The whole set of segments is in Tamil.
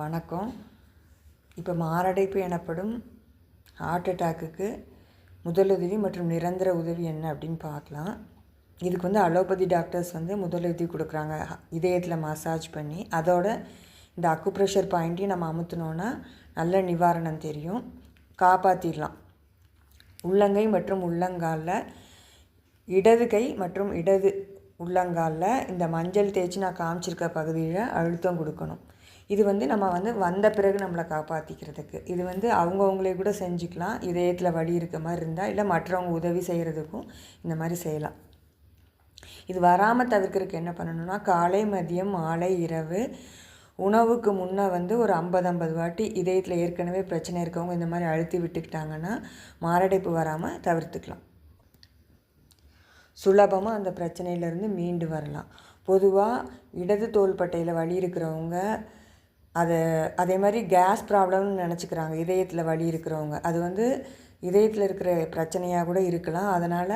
வணக்கம். இப்போ மாரடைப்பு எனப்படும் ஹார்ட் அட்டாக்குக்கு முதலுதவி மற்றும் நிரந்தர உதவி என்ன அப்படின்னு பார்க்கலாம். இதுக்கு அலோபதி டாக்டர்ஸ் முதலுதவி கொடுக்குறாங்க, இதயத்தில் மசாஜ் பண்ணி. அதோட இந்த அக்குப்ரெஷர் பாயிண்ட்டையும் நம்ம அமுத்தினோன்னா நல்ல நிவாரணம் தெரியும், காப்பாற்றிடலாம். உள்ளங்கை மற்றும் உள்ளங்காலில், இடது கை மற்றும் இடது உள்ளங்காலில் இந்த மஞ்சள் தேய்ச்சி நான் காமிச்சிருக்க பகுதியில் அழுத்தம் கொடுக்கணும். இது நம்ம வந்த பிறகு நம்மளை காப்பாற்றிக்கிறதுக்கு. இது அவங்கவுங்களே கூட செஞ்சுக்கலாம், இதயத்தில் வலி இருக்க மாதிரி இருந்தால். இல்லை மற்றவங்க உதவி செய்கிறதுக்கும் இந்த மாதிரி செய்யலாம். இது வராமல் தவிர்க்கிறதுக்கு என்ன பண்ணணும்னா, காலை மதியம் மாலை இரவு உணவுக்கு முன்னே ஒரு 50 வாட்டி இதயத்தில் ஏற்கனவே பிரச்சனை இருக்கவங்க இந்த மாதிரி அழுத்தி விட்டுக்கிட்டாங்கன்னா மாரடைப்பு வராமல் தவிர்த்துக்கலாம். சுலபமாக அந்த பிரச்சனையிலேருந்து மீண்டு வரலாம். பொதுவாக இடது தோள்பட்டையில் வலி இருக்கிறவங்க அதே மாதிரி கேஸ் ப்ராப்ளம்னு நினச்சிக்கிறாங்க. இதயத்தில் வலி இருக்கிறவங்க அது இதயத்தில் இருக்கிற பிரச்சனையாக கூட இருக்கலாம். அதனால்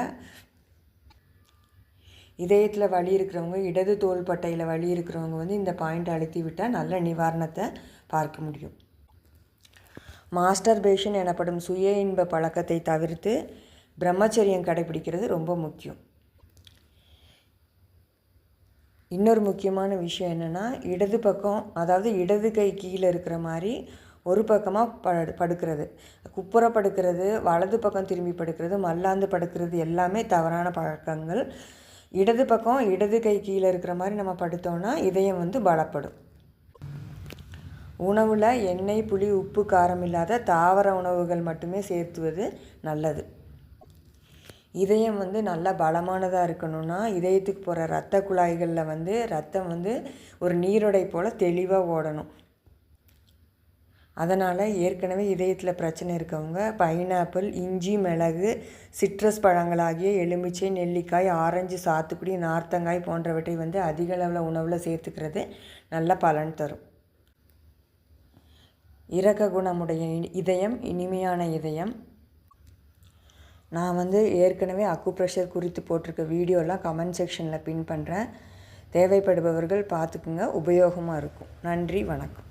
இதயத்தில் வலி இருக்கிறவங்க, இடது தோள்பட்டையில் வலி இருக்கிறவங்க இந்த பாயிண்ட் அழுத்தி விட்டால் நல்ல நிவாரணத்தை பார்க்க முடியும். மாஸ்டர்பேஷன் எனப்படும் சுய இன்ப பழக்கத்தை தவிர்த்து பிரம்மச்சரியம் கடைபிடிக்கிறது ரொம்ப முக்கியம். இன்னொரு முக்கியமான விஷயம் என்னென்னா, இடது பக்கம், அதாவது இடது கை கீழே இருக்கிற மாதிரி ஒரு பக்கமாக படுக்கிறது, குப்புற படுக்கிறது, வலது பக்கம் திரும்பி படுக்கிறது, மல்லாந்து படுக்கிறது எல்லாமே தவறான பழக்கங்கள். இடது பக்கம் இடது கை கீழே இருக்கிற மாதிரி நம்ம படுத்தோன்னா இதயம் பலப்படும். உணவில் எண்ணெய், புளி, உப்பு, காரம் இல்லாத தாவர உணவுகள் மட்டுமே சேர்த்துவது நல்லது. இதயம் நல்லா பலமானதாக இருக்கணும்னா இதயத்துக்கு போகிற இரத்த குழாய்களில் ரத்தம் ஒரு நீரோடை போல் தெளிவாக ஓடணும். அதனால் ஏற்கனவே இதயத்தில் பிரச்சனை இருக்கவங்க பைனாப்பிள், இஞ்சி, மிளகு, சிட்ரஸ் பழங்களாகிய எலுமிச்சை, நெல்லிக்காய், ஆரஞ்சு, சாத்துக்குடி, நார்த்தங்காய் போன்றவற்றை அதிக அளவில் உணவில் சேர்த்துக்கிறது நல்ல பலன் தரும். இரக்க குணமுடைய இதயம் இனிமையான இதயம். நான் ஏற்கனவே அக்குப்ரெஷர் குறித்து போட்டிருக்க வீடியோலாம் கமெண்ட் செக்ஷனில் பின் பண்ணுறேன். தேவைப்படுபவர்கள் பார்த்துக்குங்க, உபயோகமாக இருக்கும். நன்றி, வணக்கம்.